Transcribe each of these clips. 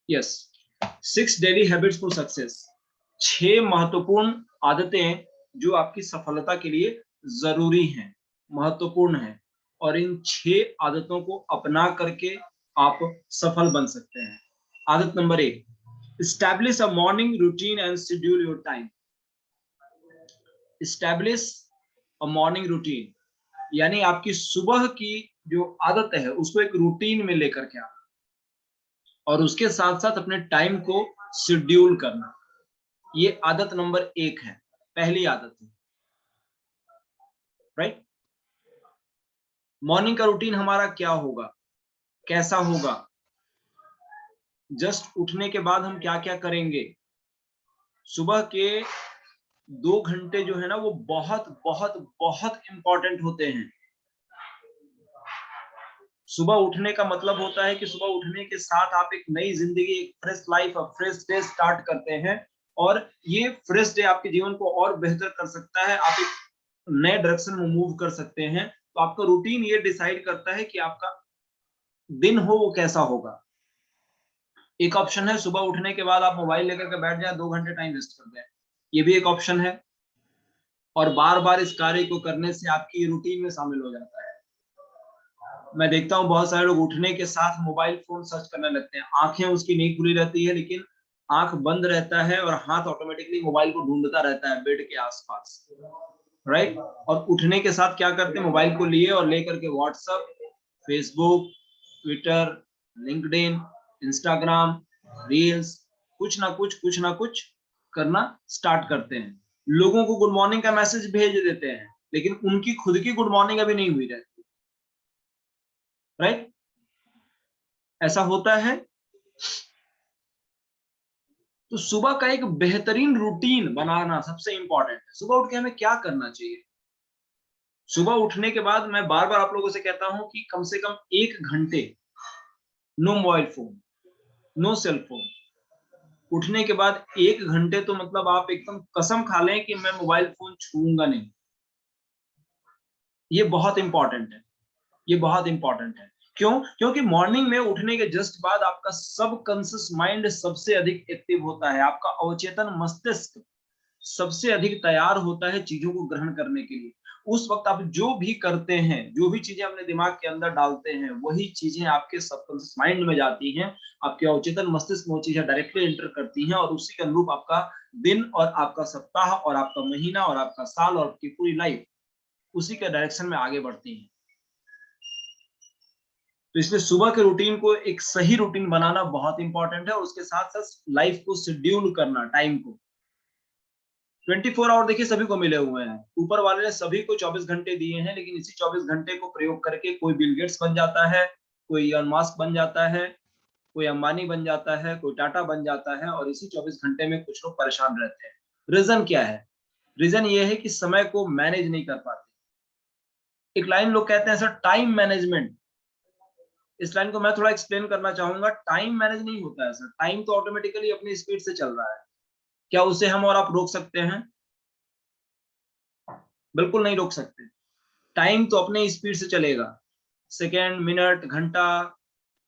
Yes, 6 daily habits for success, 6 महत्वपूर्ण आदतें जो आपकी सफलता के लिए जरूरी हैं, महत्वपूर्ण हैं, और इन 6 आदतों को अपना करके आप सफल बन सकते हैं। आदत number 1, establish a morning routine and schedule your time. establish a morning routine यानी आपकी सुबह की जो आदत है उसको एक रूटीन में लेकर के आना, और उसके साथ साथ अपने टाइम को शेड्यूल करना। ये आदत नंबर 1 है, पहली आदत है, राइट। मॉर्निंग का रूटीन हमारा क्या होगा, कैसा होगा, जस्ट उठने के बाद हम क्या क्या करेंगे। सुबह के 2 घंटे जो है ना वो बहुत बहुत बहुत इंपॉर्टेंट होते हैं। सुबह उठने का मतलब होता है कि सुबह उठने के साथ आप एक नई जिंदगी, एक fresh life, fresh day start करते हैं, और ये फ्रेश डे आपके जीवन को और बेहतर कर सकता है। आप एक नए डायरेक्शन में मूव कर सकते हैं। तो आपका रूटीन ये डिसाइड करता है कि आपका दिन हो वो कैसा होगा। एक ऑप्शन है सुबह उठने के बाद आप मोबाइल लेकर के बैठ जाए, 2 घंटे टाइम वेस्ट कर दें, ये भी एक ऑप्शन है, और बार बार इस कार्य को करने से आपकी रूटीन में शामिल हो जाता है। मैं देखता हूँ बहुत सारे लोग उठने के साथ मोबाइल फोन सर्च करने लगते हैं, आंखें उसकी नहीं खुली रहती है, लेकिन आंख बंद रहता है और हाथ ऑटोमेटिकली मोबाइल को ढूंढता रहता है बेड के आसपास, राइट। और उठने के साथ क्या करते हैं, मोबाइल को लिए और लेकर के WhatsApp, Facebook, Twitter, LinkedIn, Instagram, reels, कुछ ना कुछ करना स्टार्ट करते हैं। लोगों को गुड मॉर्निंग का मैसेज भेज देते हैं, लेकिन उनकी खुद की गुड मॉर्निंग अभी नहीं हुई रहती, राइट। ऐसा होता है। तो सुबह का एक बेहतरीन रूटीन बनाना सबसे इंपॉर्टेंट है। सुबह उठ के हमें क्या करना चाहिए। सुबह उठने के बाद मैं बार बार आप लोगों से कहता हूं कि कम से कम 1 घंटे no mobile phone, no cell phone. उठने के बाद 1 घंटे तो मतलब आप एकदम कसम खा लें कि मैं मोबाइल फोन छूऊंगा नहीं। ये बहुत इंपॉर्टेंट है, ये बहुत इंपॉर्टेंट है। क्यों? क्योंकि मॉर्निंग में उठने के जस्ट बाद आपका सब कॉन्शियस माइंड सबसे अधिक एक्टिव होता है, आपका अवचेतन मस्तिष्क सबसे अधिक तैयार होता है चीजों को ग्रहण करने के लिए। उस वक्त आप जो भी करते हैं, जो भी चीजें अपने दिमाग के अंदर डालते हैं, वही चीजें आपके सबकॉन्शियस माइंड में जाती हैं, आपके अवचेतन मस्तिष्क में वो चीजें डायरेक्टली एंटर करती हैं, और उसी के अनुरूप आपका दिन और आपका सप्ताह और आपका महीना और आपका साल और आपकी पूरी लाइफ उसी के डायरेक्शन में आगे बढ़ती है। तो इसलिए सुबह के रूटीन को एक सही रूटीन बनाना बहुत इंपॉर्टेंट है, और उसके साथ साथ लाइफ को शेड्यूल करना, टाइम को। 24 आवर देखिए सभी को मिले हुए हैं, ऊपर वाले ने सभी को 24 घंटे दिए हैं, लेकिन इसी 24 घंटे को प्रयोग करके कोई बिल गेट्स बन जाता है, कोई इलॉन मस्क बन जाता है, कोई अंबानी बन जाता है, कोई टाटा बन जाता है, और इसी 24 घंटे में कुछ लोग परेशान रहते हैं। रीजन क्या है? रीजन ये है कि समय को मैनेज नहीं कर पाते। एक लाइन लोग कहते हैं सर, टाइम मैनेजमेंट। इस लाइन को मैं थोड़ा एक्सप्लेन करना चाहूंगा। टाइम मैनेज नहीं होता है सर, टाइम तो ऑटोमेटिकली अपनी स्पीड से चल रहा है। क्या उसे हम और आप रोक सकते हैं? बिल्कुल नहीं रोक सकते। टाइम तो अपने स्पीड से चलेगा, सेकेंड, मिनट, घंटा,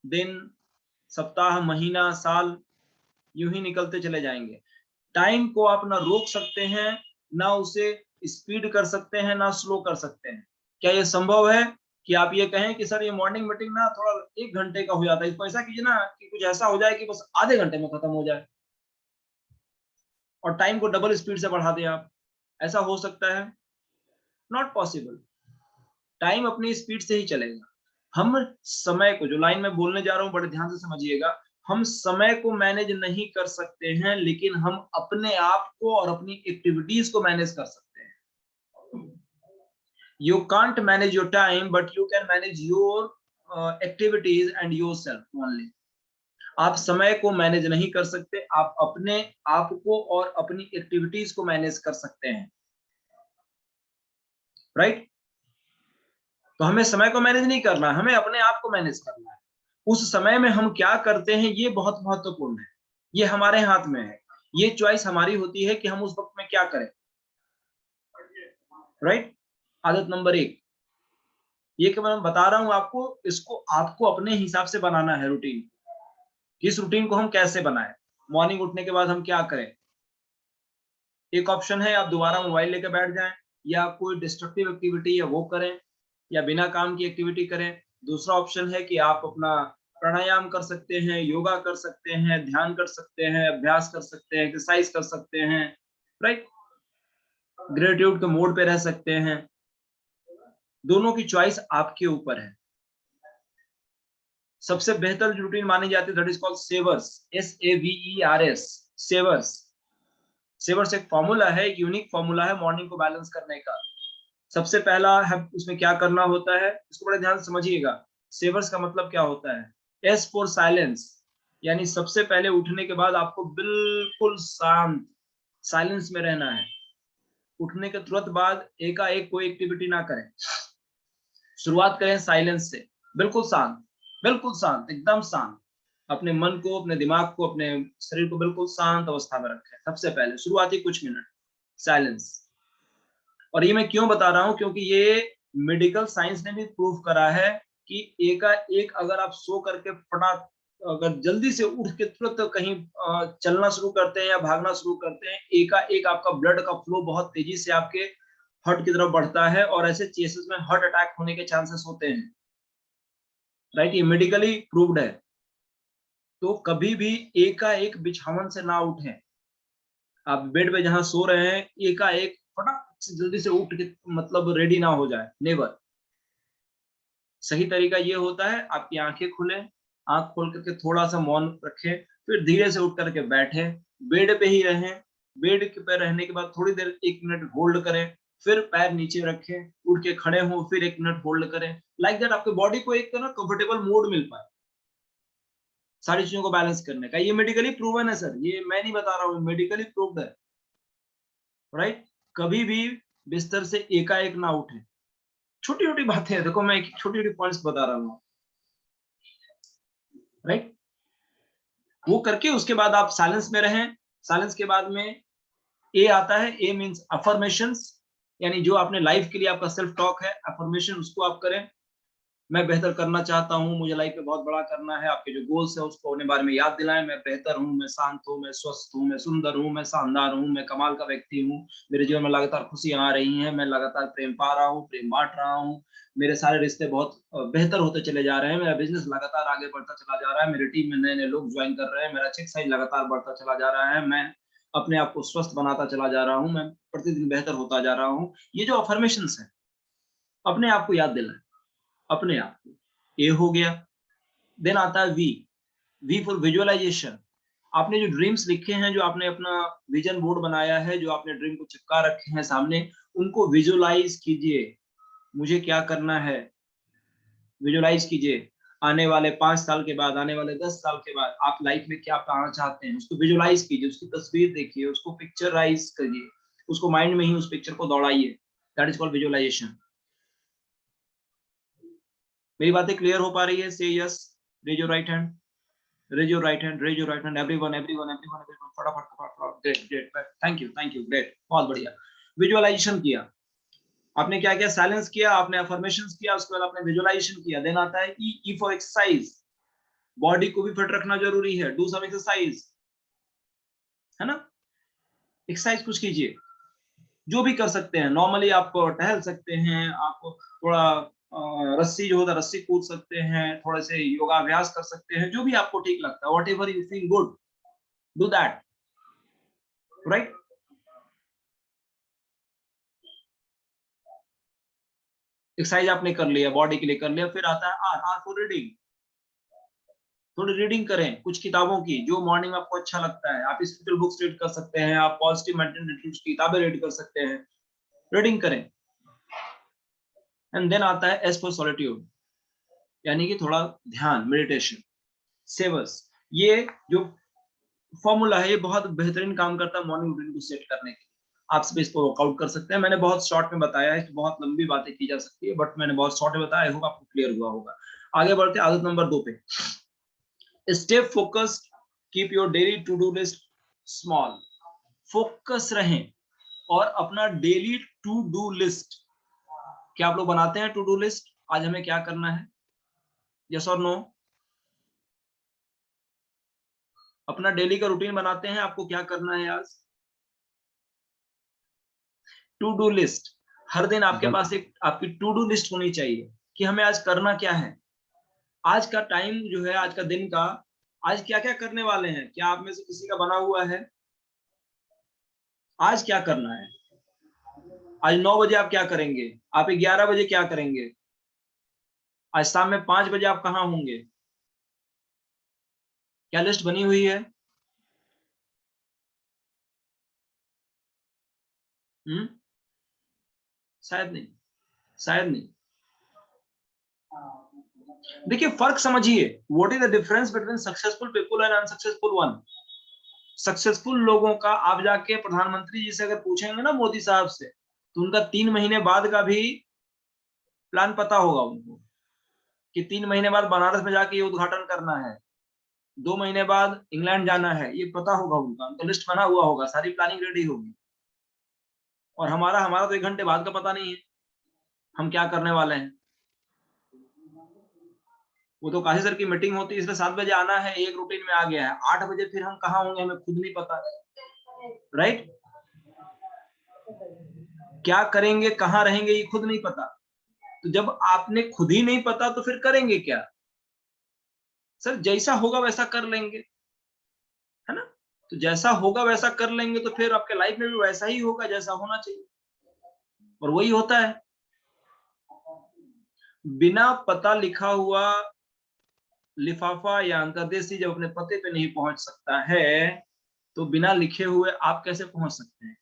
दिन, सप्ताह, महीना, साल यूं ही निकलते चले जाएंगे। टाइम को आप ना रोक सकते हैं, ना उसे स्पीड कर सकते हैं, ना स्लो कर सकते हैं। क्या ये संभव है कि आप ये कहें कि सर ये मॉर्निंग मीटिंग ना थोड़ा 1 घंटे का हो जाता है, इसको ऐसा कीजिए ना कि कुछ ऐसा हो जाए कि बस आधे घंटे में खत्म हो जाए, और टाइम को डबल स्पीड से बढ़ा दें आप? ऐसा हो सकता है? Not possible. टाइम अपनी स्पीड से ही चलेगा। हम समय को, जो लाइन में बोलने जा रहा हूं बड़े ध्यान से समझिएगा, हम समय को मैनेज नहीं कर सकते हैं, लेकिन हम अपने आप को और अपनी एक्टिविटीज को मैनेज कर सकते हैं। You can't manage your time, but you can manage your activities and your self only. आप समय को मैनेज नहीं कर सकते, आप अपने आप को और अपनी एक्टिविटीज को मैनेज कर सकते हैं, राइट। तो हमें समय को मैनेज नहीं करना, हमें अपने आप को मैनेज करना है। उस समय में हम क्या करते हैं ये बहुत महत्वपूर्ण है, ये हमारे हाथ में है। ये चॉइस हमारी होती है कि हम उस वक्त में क्या करें, राइट। आदत नंबर 1, ये कि मैं बता रहा हूं आपको, इसको आपको अपने हिसाब से बनाना है रूटीन। इस रूटीन को हम कैसे बनाएं, मॉर्निंग उठने के बाद हम क्या करें। एक ऑप्शन है आप दोबारा मोबाइल लेकर बैठ जाएं, या कोई डिस्ट्रक्टिव एक्टिविटी है वो करें, या बिना काम की एक्टिविटी करें। दूसरा ऑप्शन है कि आप अपना प्राणायाम कर सकते हैं, योगा कर सकते हैं, ध्यान कर सकते हैं, अभ्यास कर सकते हैं, एक्सरसाइज कर सकते हैं, राइट, ग्रेटिट्यूड के मोड पे रह सकते हैं। दोनों की चॉइस आपके यूपर है। सबसे बेहतर जो रूटीन मानी जाती है दैट इज कॉल्ड सेवर्स, SAVERS, सेवर्स। सेवर्स एक फॉर्मूला है, एक यूनिक फॉर्मूला है मॉर्निंग को बैलेंस करने का। सबसे पहला है उसमें क्या करना होता है, इसको बड़े ध्यान से समझिएगा। सेवर्स का मतलब क्या होता है, S फॉर साइलेंस, यानी सबसे पहले उठने के बाद आपको बिल्कुल शांत साइलेंस में रहना है। उठने के तुरंत बाद एकाएक कोई एक्टिविटी ना करें, शुरुआत करें साइलेंस से, बिल्कुल शांत, बिल्कुल शांत, एकदम शांत। अपने मन को, अपने दिमाग को, अपने शरीर को बिल्कुल शांत अवस्था में रखें। सबसे पहले शुरुआती कुछ मिनट साइलेंस। और ये मैं क्यों बता रहा हूं, क्योंकि ये मेडिकल साइंस ने भी प्रूव करा है कि एकाएक अगर आप सो करके फटाक, अगर जल्दी से उठ के तुरंत कहीं चलना शुरू करते हैं या भागना शुरू करते हैं, एकाएक आपका ब्लड का फ्लो बहुत तेजी से आपके हार्ट की तरफ बढ़ता है, और ऐसे केसेस में हार्ट अटैक होने के चांसेस होते हैं, राइट, ये मेडिकली प्रूव्ड है। तो कभी भी एकाएक बिछावन से ना उठें। आप बेड पे जहां सो रहे हैं एकाएक फटाक से जल्दी से उठ के मतलब रेडी ना हो जाए, नेवर। सही तरीका ये होता है आपकी आंखें खुले, आंख खोल करके थोड़ा सा मौन रखें, फिर धीरे से उठ करके बैठें, बेड पे ही रहें। बेड पे रहने के बाद थोड़ी देर 1 मिनट होल्ड करें, फिर पैर नीचे रखें, उठ के खड़े हों, फिर 1 मिनट होल्ड करें। लाइक दैट आपके बॉडी को एक ना कंफर्टेबल मोड मिल पाए सारी चीजों को बैलेंस करने का। ये मेडिकली प्रूवन है सर, ये मैं नहीं बता रहा हूँ, मेडिकली प्रूव्ड है, राइट। कभी भी बिस्तर से एकाएक ना उठे। छोटी छोटी बातें हैं, देखो मैं छोटी छोटी पॉइंट्स बता रहा हूँ, राइट। वो करके उसके बाद आप साइलेंस में रहें। साइलेंस के बाद में ए आता है, ए मींस अफर्मेशंस, यानी जो आपने लाइफ के लिए आपका सेल्फ टॉक है, अफर्मेशन उसको आप करें। मैं बेहतर करना चाहता हूं, मुझे लाइफ में बहुत बड़ा करना है, आपके जो गोल्स है उसको अपने बारे में याद दिलाएं। मैं बेहतर हूं, मैं शांत हूं, मैं स्वस्थ हूं, मैं सुंदर हूं, मैं शानदार हूं, मैं कमाल का व्यक्ति हूं, मेरे जीवन में लगातार खुशियां आ रही हैं, मैं लगातार प्रेम पा रहा हूं, प्रेम बांट रहा हूं, मेरे सारे रिश्ते बहुत बेहतर होते चले जा रहे हैं, मेरा बिजनेस लगातार आगे बढ़ता चला जा रहा है, मेरी टीम में नए नए लोग ज्वाइन कर रहे हैं, मेरा चेक साइज लगातार बढ़ता चला जा रहा है, मैं अपने आप को स्वस्थ बनाता चला जा रहा हूं, मैं प्रतिदिन बेहतर होता जा रहा हूं। ये जो अफर्मेशंस है अपने आप को याद दिलाएं, अपने आप को। ए हो गया। देन आता है वी, वी फॉर विजुअलाइजेशन। आपने जो ड्रीम्स लिखे हैं, जो आपने अपना विजन बोर्ड बनाया है, जो आपने ड्रीम को चिपका रखे हैं सामने, उनको विजुअलाइज कीजिए। मुझे क्या करना है, विजुअलाइज कीजिए। आने वाले 5 साल के बाद, आने वाले 10 साल के बाद आप लाइफ में क्या पाना चाहते हैं, उसको विजुअलाइज कीजिए, उसकी तस्वीर देखिए, उसको पिक्चराइज करिए, उसको माइंड में ही उस पिक्चर को दौड़ाइए। That is called visualisation. मेरी बातें क्लियर हो पा रही है? Say yes, raise your right hand, raise your right hand, raise your right hand, everyone, फटाफट फटाफट, great great, thank you, great, बहुत बढ़िया। विजुअलाइजेशन किया आपने, क्या किया, साइलेंस किया आपने, अफर्मेशंस किया, उसके बाद आपने विजुअलाइजेशन किया। देन आता है ई फॉर एक्सरसाइज। बॉडी को भी फिट रखना जरूरी है, डू सम एक्सरसाइज, है ना। एक्सरसाइज कुछ कीजिए, जो भी कर सकते हैं। नॉर्मली आप टहल सकते हैं, आप थोड़ा रस्सी जो होता है रस्सी कूद सकते हैं, थोड़े से योगाभ्यास कर सकते हैं, जो भी आपको ठीक लगता है, what ever you feel good, do that, right. Exercise आपने कर लिया, बॉडी के लिए कर लिया। फिर आता है आर, आर फॉर रीडिंग। थोड़ी रीडिंग करें कुछ किताबों की, जो मॉर्निंग में आपको अच्छा लगता है। आप स्पिरिचुअल बुक्स रीड कर सकते हैं, आप पॉजिटिव मेंटल की किताबें रीड कर सकते हैं, रीडिंग करें। एंड देन आता है एस फॉर सॉलिट्यूड, यानी कि थोड़ा ध्यान, मेडिटेशन, सेवर्स। ये जो फॉर्मूला है ये बहुत बेहतरीन काम करता है मॉर्निंग रूटीन को सेट करने के लिए। आप सब इसको वर्कआउट कर सकते हैं। मैंने बहुत शॉर्ट में बताया है, बहुत लंबी बातें की जा सकती है, बट मैंने बहुत शॉर्ट में बताया, आई होप आपको क्लियर हुआ होगा। आगे बढ़ते आदत नंबर 2 पे, stay focused, keep your daily to do list small. Focus रहें और अपना डेली टू डू लिस्ट, क्या आप लोग बनाते हैं टू डू लिस्ट, आज हमें क्या करना है, यस और नो? अपना डेली का रूटीन बनाते हैं, आपको क्या करना है आज। टू डू लिस्ट, हर दिन आपके पास एक आपकी टू डू लिस्ट होनी चाहिए कि हमें आज करना क्या है। आज का टाइम जो है, आज का दिन का, आज क्या क्या करने वाले हैं, क्या आप में से किसी का बना हुआ है? आज क्या करना है? आज 9 बजे आप क्या करेंगे? आप 11 बजे क्या करेंगे? आज शाम में 5 बजे आप कहाँ होंगे? क्या लिस्ट बनी हुई है? शायद नहीं, शायद नहीं। देखिए फर्क समझिए, what is the difference between successful people and unsuccessful one. Successful लोगों का आप जाके प्रधानमंत्री जी से अगर पूछेंगे ना, मोदी साहब से, तो उनका 3 महीने बाद का भी प्लान पता होगा उनको कि 3 महीने बाद बनारस में जाके ये उद्घाटन करना है, 2 महीने बाद इंग्लैंड जाना है, ये पता होगा उनका, उनका लिस्ट बना हुआ होगा, सारी प्लानिंग रेडी होगी। और हमारा हमारा तो 1 घंटे बाद का पता नहीं है हम क्या करने वाले हैं। वो तो काशी सर की मीटिंग होती है, इसलिए 7 बजे आना है, एक रूटीन में आ गया है, 8 बजे फिर हम कहाँ होंगे हमें खुद नहीं पता, राइट। क्या करेंगे, कहाँ रहेंगे, ये खुद नहीं पता। तो जब आपने खुद ही नहीं पता तो फिर करेंगे क्या? सर जैसा होगा वैसा कर लेंगे, है ना। तो जैसा होगा वैसा कर लेंगे, तो फिर आपके लाइफ में भी वैसा ही होगा जैसा होना चाहिए, और वही होता है। बिना पता लिखा हुआ लिफाफा या अंतर्देशी जब अपने पते पे नहीं पहुंच सकता है, तो बिना लिखे हुए आप कैसे पहुंच सकते हैं?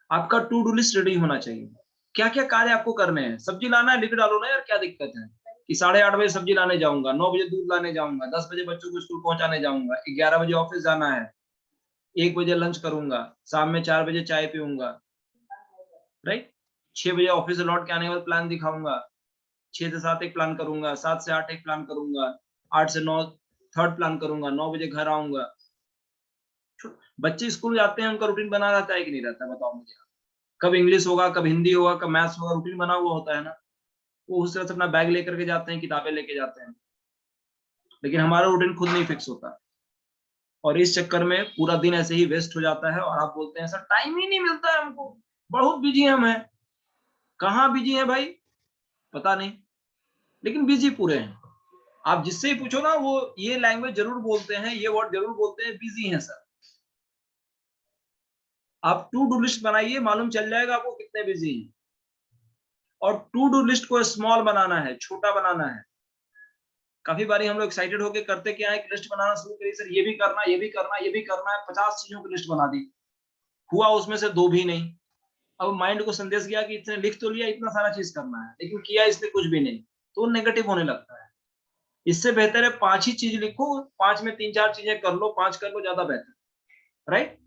आपका टू डू लिस्ट रेडी होना चाहिए, क्या क्या कार्य आपको करने हैं। सब्जी लाना है, लिख डालो ना यार, क्या दिक्कत है कि 8:30 बजे सब्जी लाने जाऊंगा, 9 बजे दूध लाने जाऊंगा, 10 बजे बच्चों को स्कूल पहुंचाने जाऊंगा, 11 बजे ऑफिस जाना है, 1 बजे लंच करूंगा, शाम में 4 बजे चाय पीऊंगा, राइट। 6 बजे ऑफिस से लौट के आने के बाद प्लान दिखाऊंगा, 6 से 7 एक प्लान करूंगा, 7 से 8 एक प्लान करूंगा, 8 से 9 थर्ड प्लान करूंगा, 9 बजे घर आऊंगा। बच्चे स्कूल जाते हैं, उनका रूटीन बना रहता है कि नहीं रहता, बताओ मुझे। कब इंग्लिश होगा, कब हिंदी होगा, कब मैथ्स होगा, रूटीन बना हुआ होता है ना। वो उस तरह से अपना बैग लेकर के जाते हैं, किताबें लेके जाते हैं, लेकिन हमारा रूटीन खुद नहीं फिक्स होता, और इस चक्कर में पूरा दिन ऐसे ही वेस्ट हो जाता है। और आप बोलते हैं सर टाइम ही नहीं मिलता है हमको, बहुत बिजी हम हैं। कहाँ बिजी है भाई, पता नहीं, लेकिन बिजी पूरे हैं। आप जिससे ही पूछो ना, वो ये लैंग्वेज जरूर बोलते हैं, ये वर्ड जरूर बोलते हैं, बिजी हैं सर। आप टू डू लिस्ट बनाइए, मालूम चल जाएगा आपको कितने बिजी हैं। और टू डू लिस्ट को स्मॉल बनाना है, छोटा बनाना है। काफी बारी हम लोग एक्साइटेड होकर करते क्या है, एक लिस्ट बनाना शुरू करिए, सर ये भी करना, ये भी करना, ये भी करना है, 50 चीजों की लिस्ट बना दी, हुआ उसमें से 2 भी नहीं। अब माइंड को संदेश गया कि इतने लिख तो लिया, इतना सारा चीज करना है, लेकिन किया इसने कुछ भी नहीं, तो नेगेटिव होने लगता है। इससे बेहतर है 5 ही चीज लिखो, 5 में 3-4 चीजें कर लो, 5 कर लो, ज्यादा बेहतर, राइट।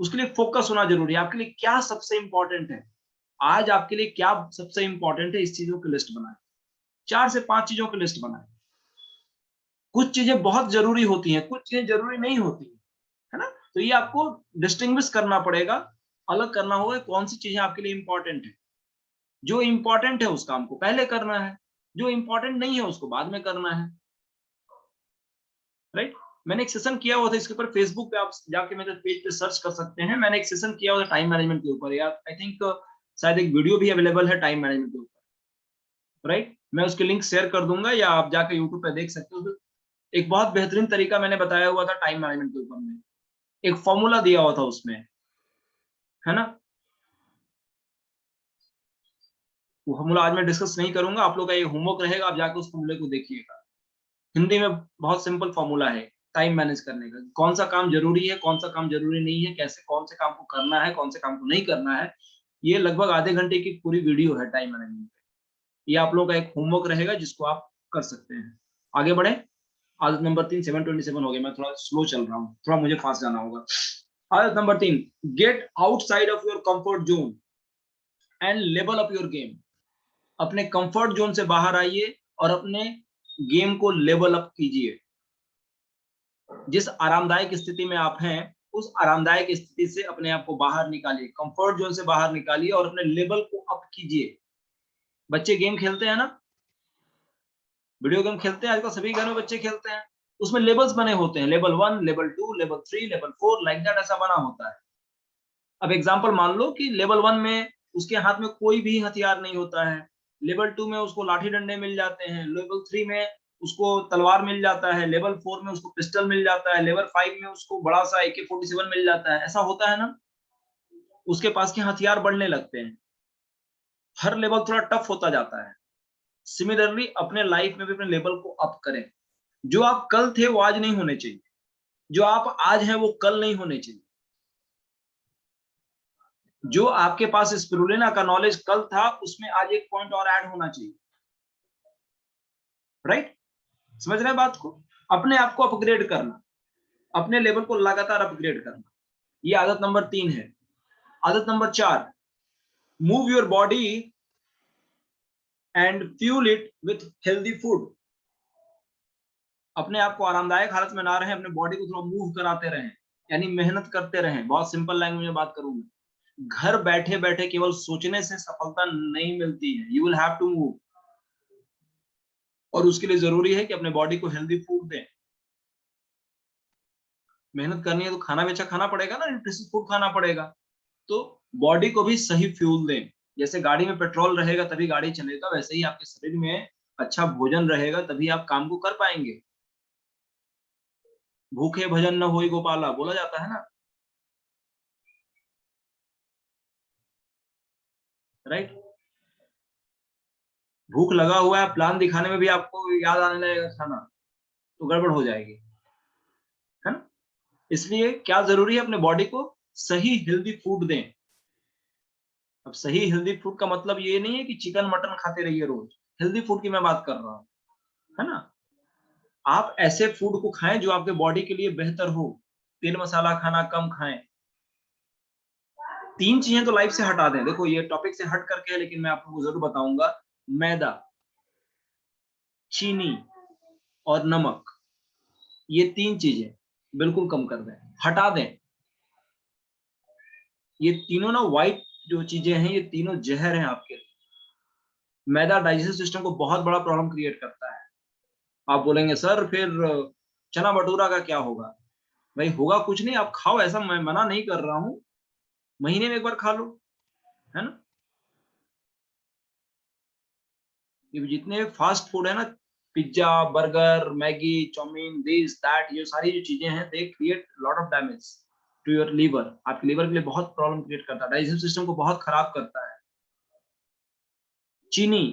उसके लिए फोकस होना जरूरी है, आपके लिए क्या सबसे इंपॉर्टेंट है, आज आपके लिए क्या सबसे इंपॉर्टेंट है, इस चीजों की लिस्ट बनाए, 4 से 5 चीजों की लिस्ट बनाए। कुछ चीजें बहुत जरूरी होती हैं, कुछ चीजें जरूरी नहीं होती है ना। तो ये आपको डिस्टिंग्विश करना पड़ेगा, अलग करना होगा कौन सी चीजें आपके लिए इंपॉर्टेंट है। जो इंपॉर्टेंट है उस काम को पहले करना है, जो इंपॉर्टेंट नहीं है उसको बाद में करना है, राइट। मैंने एक सेशन किया हुआ था इसके ऊपर, फेसबुक पे आप जाके मेरे पेज पे सर्च कर सकते हैं। मैंने एक सेशन किया हुआ था टाइम मैनेजमेंट के ऊपर, यार आई थिंक शायद एक वीडियो भी अवेलेबल है टाइम मैनेजमेंट के ऊपर, राइट। मैं उसके लिंक शेयर कर दूंगा, या आप जाके यूट्यूब पे देख सकते हो। एक बहुत बेहतरीन तरीका मैंने बताया हुआ था टाइम मैनेजमेंट के ऊपर में, एक फॉर्मूला दिया हुआ था उसमें, है ना। वो फॉर्मूला आज मैं डिस्कस नहीं करूंगा, आप लोग का ये होमवर्क रहेगा, आप जाकर उस फॉर्मूले को देखिएगा। हिंदी में बहुत सिंपल फॉर्मूला है टाइम मैनेज करने का, कौन सा काम जरूरी है, कौन सा काम जरूरी नहीं है, कैसे कौन से काम को करना है, कौन से काम को नहीं करना है। ये लगभग आधे घंटे की पूरी वीडियो है टाइम मैनेजमेंट पे। ये आप लोगों का एक होमवर्क रहेगा जिसको आप कर सकते हैं। आगे बढ़े। आदत नंबर 3, 7:27 हो गया, मैं थोड़ा स्लो चल रहा हूँ, थोड़ा मुझे फास्ट जाना होगा। आदत number 3, get outside of your comfort zone and level up your game. अपने कंफर्ट जोन से बाहर आइए और अपने गेम को लेवल अप कीजिए। जिस आरामदायक स्थिति में आप हैं, उस आरामदायक स्थिति से अपने आप को बाहर निकालिए, कंफर्ट जोन से बाहर निकालिए और अपने लेवल को अप कीजिए। बच्चे गेम खेलते हैं ना, वीडियो गेम खेलते हैं, आजकल सभी घर में बच्चे खेलते हैं। उसमें लेबल्स बने होते हैं, level 1, level 2, level 3, level 4, like that, ऐसा बना होता है। अब एग्जांपल मान लो कि लेवल 1 में उसके हाथ में कोई भी हथियार नहीं होता है, लेवल 2 में उसको लाठी डंडे मिल जाते हैं, लेवल 3 में उसको तलवार मिल जाता है, लेवल 4 में उसको पिस्टल मिल जाता है, लेवल 5 में उसको बड़ा सा AK-47 मिल जाता है। ऐसा होता है ना, उसके पास के हथियार बढ़ने लगते हैं, हर लेवल थोड़ा टफ होता जाता है। सिमिलरली अपने लाइफ में भी अपने लेवल को अप करें। जो आप कल थे वो आज नहीं होने चाहिए, जो आप आज हैं वो कल नहीं होने चाहिए। जो आपके पास स्पिरुलिना का नॉलेज कल था, उसमें आज एक पॉइंट और ऐड होना चाहिए। राइट? समझ रहे हैं बात को? अपने आप को अपग्रेड करना, अपने लेवल को लगातार अपग्रेड करना, ये आदत नंबर 3 है। आदत number 4, move your body and fuel it with healthy food. अपने आप को आरामदायक हालत में ना रहें, अपने बॉडी को थोड़ा मूव कराते रहें, यानी मेहनत करते रहें। बहुत सिंपल लैंग्वेज में बात करूं मैं, घर बैठे बैठे केवल सोचने से सफलता नहीं मिलती है, you will have to move. और उसके लिए जरूरी है कि अपने बॉडी को हेल्दी फूड दें। मेहनत करनी है तो खाना भी अच्छा खाना पड़ेगा ना, न्यूट्रिशियस फूड खाना पड़ेगा। तो बॉडी को भी सही फ्यूल दें। जैसे गाड़ी में पेट्रोल रहेगा तभी गाड़ी चलेगा, वैसे ही आपके शरीर में अच्छा भोजन रहेगा तभी आप काम को कर पाएंगे। भूखे भजन न होई गोपाला बोला जाता है ना, राइट? भूख लगा हुआ है, प्लान दिखाने में भी आपको याद आने लगेगा खाना, तो गड़बड़ हो जाएगी, है ना? इसलिए क्या जरूरी है, अपने बॉडी को सही हेल्दी फूड दें। अब सही हेल्दी फूड का मतलब ये नहीं है कि चिकन मटन खाते रहिए रोज, हेल्दी फूड की मैं बात कर रहा हूँ, है ना? आप ऐसे फूड को खाएं जो आपके बॉडी के लिए बेहतर हो। तेल मसाला खाना कम खाएं। 3 चीजें तो लाइफ से हटा दें। देखो ये टॉपिक से हट करके है, लेकिन मैं आप लोगों को जरूर बताऊंगा। मैदा, चीनी और नमक, ये 3 चीजें बिल्कुल कम कर दें, हटा दें। ये तीनों ना व्हाइट जो चीजें हैं, ये तीनों जहर हैं आपके लिए। मैदा डाइजेस्टिव सिस्टम को बहुत बड़ा प्रॉब्लम क्रिएट करता है। आप बोलेंगे सर फिर चना भटूरा का क्या होगा? भाई होगा कुछ नहीं, आप खाओ, ऐसा मैं मना नहीं कर रहा हूँ, महीने में एक बार खा लो, है ना? ये जितने फास्ट फूड है ना, pizza, burger, Maggi, chowmein, this that, ये सारी जो चीजें हैं, they create lot of damage to your liver. आपके लीवर के लिए बहुत प्रॉब्लम क्रिएट करता है, डाइजेस्टिव सिस्टम को बहुत खराब करता है। चीनी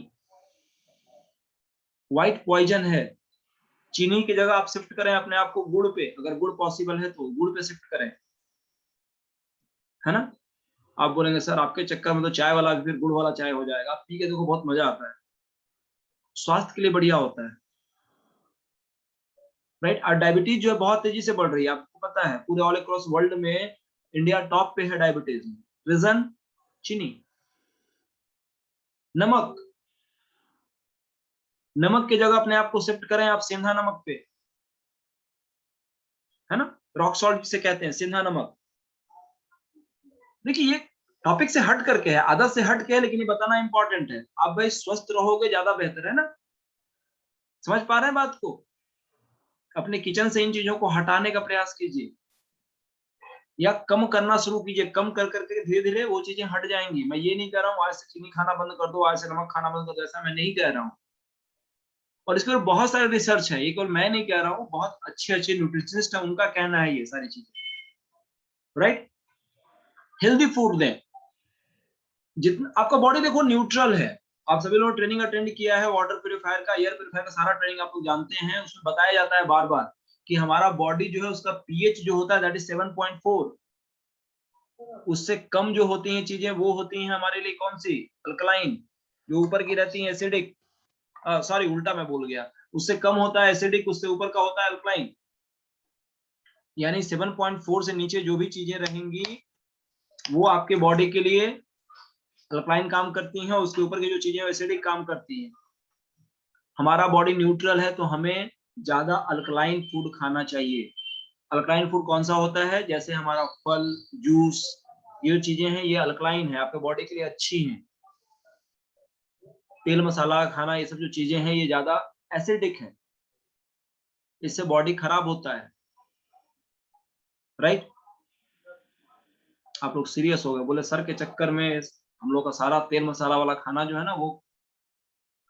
व्हाइट पॉइजन है। चीनी की जगह आप शिफ्ट करें अपने आप को गुड़ पे, अगर गुड़ पॉसिबल है तो गुड़ पे शिफ्ट करें, है ना? आप बोलेंगे सर आपके चक्कर में तो चाय वाला भी फिर गुड़ वाला चाय हो जाएगा। आप पी के देखो, बहुत मजा आता है, स्वास्थ्य के लिए बढ़िया होता है, राइट? और डायबिटीज जो है बहुत तेजी से बढ़ रही है, आपको पता है, पूरे ऑल अक्रॉस वर्ल्ड में इंडिया टॉप पे है डायबिटीज में। रीजन? चीनी। नमक, नमक की जगह अपने आप को शिफ्ट करें आप सिंधा नमक पे, है ना? रॉक सॉल्ट जिसे कहते हैं, सिंधा नमक। देखिए ये टॉपिक से हट करके है, आदत से हट के है, लेकिन ये बताना इंपॉर्टेंट है। आप भाई स्वस्थ रहोगे ज्यादा बेहतर है ना? समझ पा रहे हैं बात को? अपने किचन से इन चीजों को हटाने का प्रयास कीजिए, या कम करना शुरू कीजिए। कम कर करके धीरे धीरे वो चीजें हट जाएंगी। मैं ये नहीं कह रहा हूँ आज से चीनी खाना बंद कर दो, आज से नमक खाना बंद कर दो, ऐसा मैं नहीं कह रहा हूँ। और इसके ऊपर बहुत सारे रिसर्च है, ये केवल मैं नहीं कह रहा हूँ, बहुत अच्छे अच्छे न्यूट्रिशनिस्ट है, उनका कहना है ये सारी चीजें, राइट? हेल्दी फूड दें। जितना आपका बॉडी देखो न्यूट्रल है, आप सभी लोगों ने ट्रेनिंग अटेंड किया है, वाटर प्यूरिफायर का, एयर प्यूरिफायर का, सारा ट्रेनिंग आप लोग जानते हैं। उसमें बताया जाता है बार बार कि हमारा बॉडी जो है उसका पीएच जो होता है दैट इज 7.4। उससे कम जो होती हैं चीजें वो होती हैं हमारे लिए कौन सी? अल्कलाइन। जो ऊपर की रहती हैं एसिडिक, सॉरी उल्टा मैं बोल गया, उससे कम होता है एसिडिक, उससे ऊपर का होता है अल्कलाइन। यानी 7.4 से नीचे जो भी चीजें रहेंगी वो आपके बॉडी के लिए अल्कलाइन काम करती हैं, उसके ऊपर की जो चीजें एसिडिक काम करती हैं। हमारा बॉडी न्यूट्रल है तो हमें ज्यादा अल्कलाइन फूड खाना चाहिए। अल्कलाइन फूड कौन सा होता है? जैसे हमारा फल, जूस, ये चीजें हैं, ये अल्कलाइन है, आपके बॉडी के लिए अच्छी हैं। तेल मसाला खाना, ये सब जो चीजें हैं ये ज्यादा एसिडिक है। इससे बॉडी खराब होता है, राइट। आप लोग सीरियस हो गए, बोले सर के चक्कर में हम लोग का सारा तेल मसाला वाला खाना जो है ना वो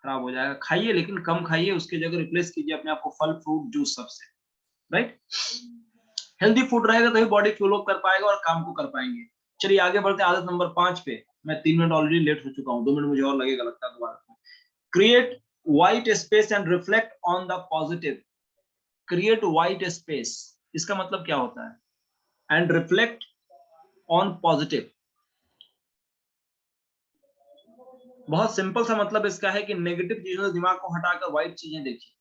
खराब हो जाएगा। खाइए लेकिन कम खाइए, उसके जगह रिप्लेस कीजिए अपने आप को फल फ्रूट जूस सबसे, राइट। हेल्दी फूड रहेगा तभी बॉडी फ्यूल अप कर पाएगा और काम को कर पाएंगे। चलिए आगे बढ़ते हैं आदत नंबर 5 पे। मैं 3 मिनट ऑलरेडी लेट हो चुका हूँ, 2 मिनट मुझे और लगेगा लगता है दोबारा। Create white space and reflect on the positive. Create white space, इसका मतलब क्या होता है? And reflect on positive. बहुत सिंपल सा मतलब इसका है कि नेगेटिव चीजों से दिमाग को हटाकर व्हाइट चीजें देखिए,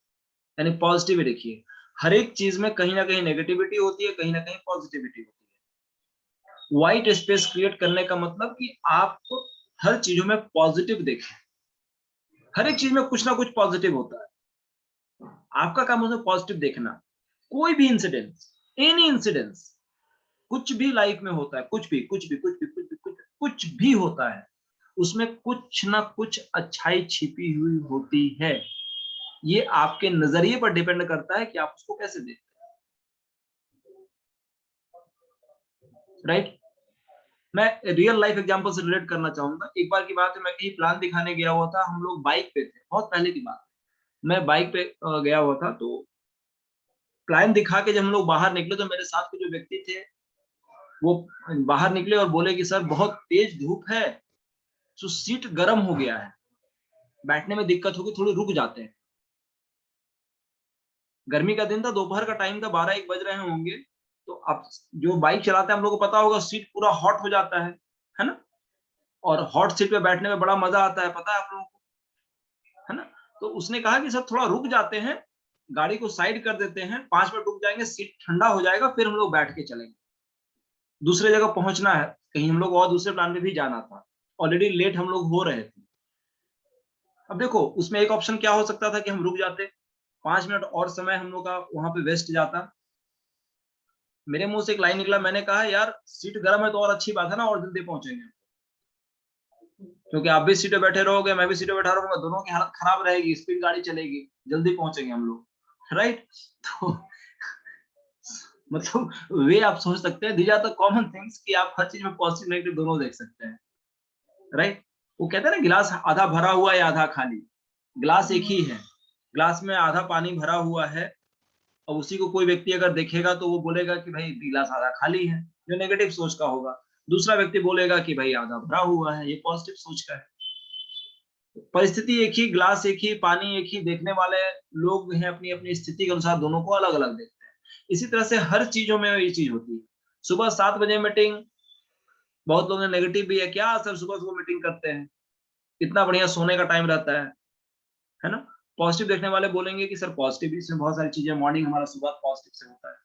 यानी पॉजिटिव देखिए। हर एक चीज में कहीं ना कहीं नेगेटिविटी होती है, कहीं ना कहीं पॉजिटिविटी होती है। व्हाइट स्पेस क्रिएट करने का मतलब कि आप हर चीजों में पॉजिटिव देखें। हर एक चीज में कुछ ना कुछ पॉजिटिव होता है, आपका काम उसमें पॉजिटिव देखना। कोई भी इंसिडेंस, एनी इंसिडेंस, कुछ भी लाइफ में होता है, कुछ भी कुछ भी कुछ भी कुछ भी कुछ भी होता है, उसमें कुछ ना कुछ अच्छाई छिपी हुई होती है। ये आपके नजरिए पर डिपेंड करता है कि आप उसको कैसे देखते हैं, राइट। मैं रियल लाइफ एग्जांपल से रिलेट करना चाहूंगा। एक बार की बात है, मैं कहीं प्लान दिखाने गया हुआ था, हम लोग बाइक पे थे, बहुत पहले की बात। मैं बाइक पे गया हुआ था, तो प्लान दिखा के जब हम लोग बाहर निकले तो मेरे साथ के जो व्यक्ति थे वो बाहर निकले और बोले कि सर बहुत तेज धूप है, तो सीट गर्म हो गया है, बैठने में दिक्कत होगी, थोड़ी रुक जाते हैं। गर्मी का दिन था, दोपहर का टाइम था, 12-1 बज रहे होंगे। तो अब जो बाइक चलाते हैं हम लोग को पता होगा, सीट पूरा हॉट हो जाता है ना। और हॉट सीट पे बैठने में बड़ा मजा आता है, पता है आप लोगों को, है ना। तो उसने कहा कि सर थोड़ा रुक जाते हैं, गाड़ी को साइड कर देते हैं, 5 मिनट रुक जाएंगे, सीट ठंडा हो जाएगा, फिर हम लोग बैठ के चलेंगे। दूसरे जगह पहुंचना है कहीं हम लोग, और दूसरे प्लान पे भी जाना था, ऑलरेडी लेट हम लोग हो रहे थे। अब देखो उसमें एक ऑप्शन क्या हो सकता था कि हम रुक जाते, 5 मिनट और समय हम लोग का वहां पे वेस्ट जाता। मेरे मुंह से एक लाइन निकला, मैंने कहा यार सीट गर्म है तो और अच्छी बात है ना, और जल्दी पहुंचेंगे, क्योंकि आप भी सीट पे बैठे रहोगे, मैं भी सीट पे बैठा रहूंगा, दोनों की हालत खराब रहेगी, स्पीड गाड़ी चलेगी, जल्दी पहुंचेंगे हम लोग, राइट। तो मतलब वे आप सोच सकते हैं, these are the common things कि आप हर चीज में पॉजिटिव नेगेटिव दोनों देख सकते हैं, राइट। वो कहते हैं ना गिलास आधा भरा हुआ या आधा खाली, गिलास एक ही है, ग्लास में आधा पानी भरा हुआ है, और उसी को कोई व्यक्ति अगर देखेगा तो वो बोलेगा कि भाई गिलास आधा खाली है, जो नेगेटिव सोच का होगा। दूसरा व्यक्ति बोलेगा कि भाई आधा भरा हुआ है, ये पॉजिटिव सोच का है। परिस्थिति एक ही, ग्लास एक ही, पानी एक ही, देखने वाले लोग हैं अपनी अपनी स्थिति के अनुसार दोनों को अलग अलग देखते हैं। इसी तरह से हर चीजों में ये चीज होती है। सुबह 7 बजे मीटिंग, बहुत लोग ने नेगेटिव भी है, क्या सर सुबह सुबह मीटिंग करते हैं, इतना बढ़िया सोने का टाइम रहता है ना। पॉजिटिव देखने वाले बोलेंगे कि सर पॉजिटिव इसमें बहुत सारी चीजें, मॉर्निंग हमारा सुबह पॉजिटिव से होता है,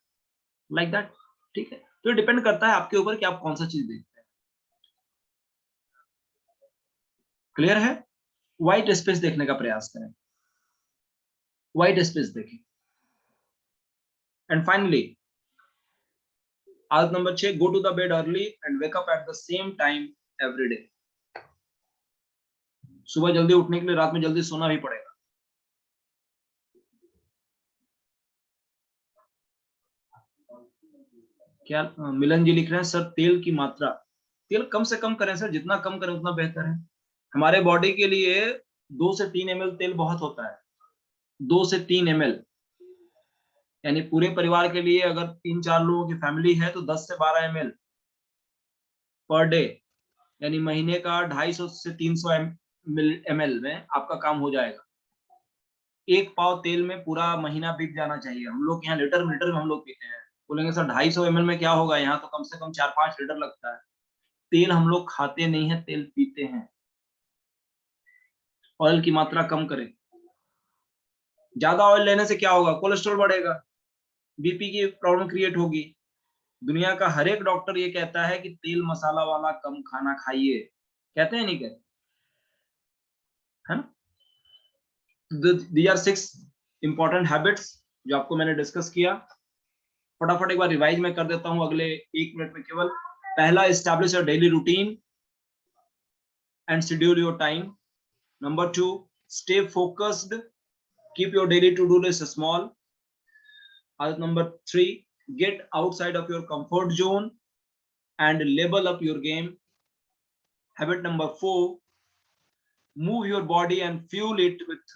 लाइक दैट, ठीक है। तो डिपेंड करता है आपके ऊपर कि आप कौन सा चीज देखते हैं। क्लियर है? व्हाइट स्पेस देखने का प्रयास करें, व्हाइट स्पेस देखें। एंड फाइनली आदत number 6, go to the bed early and wake up at the same time every day. सुबह जल्दी उठने के लिए रात में जल्दी सोना भी पड़ेगा। क्या मिलन जी लिख रहे हैं, सर तेल की मात्रा, तेल कम से कम करें सर, जितना कम करें उतना बेहतर है। हमारे बॉडी के लिए 2 से 3 ml तेल बहुत होता है, 2 से 3 ml, यानी पूरे परिवार के लिए अगर 3-4 लोगों की फैमिली है तो 10 से 12 ml पर डे, यानी महीने का 250 से 300 ml में आपका काम हो जाएगा। एक पाव तेल में पूरा महीना बीत जाना चाहिए। हम लोग यहाँ लीटर लीटर में हम लोग पीते हैं, बोलेंगे सर 250 ml में क्या होगा, यहाँ तो कम से कम 4-5 लीटर लगता है। तेल हम लोग खाते नहीं है, तेल पीते हैं। ऑयल की मात्रा कम करें। ज्यादा ऑयल लेने से क्या होगा, कोलेस्ट्रॉल बढ़ेगा, बीपी की प्रॉब्लम क्रिएट होगी। दुनिया का हर एक डॉक्टर ये कहता है कि तेल मसाला वाला कम खाना खाइए, कहते हैं नहीं कहते, है ना। दीज आर 6 इंपॉर्टेंट हैबिट्स जो आपको मैंने डिस्कस किया। फटाफट एक बार रिवाइज में कर देता हूं अगले 1 मिनट में केवल। पहला, establish your daily routine and schedule your time. Number 2, stay focused, keep your daily to do list small. आदत number 3, get outside of your comfort zone and level up your game. Habit number 4, move your body and fuel it with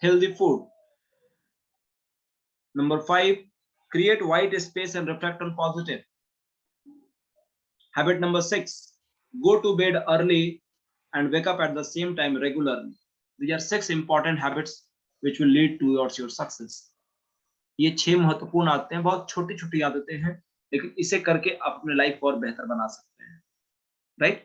healthy food. Number 5, create white space and reflect on positive. Habit number 6, go to bed early and wake up at the same time regularly. These are 6 important habits which will lead towards your success. ये 6 महत्वपूर्ण आदतें हैं, बहुत छोटी छोटी आदतें हैं, लेकिन इसे करके आप अपनी लाइफ और बेहतर बना सकते हैं, राइट?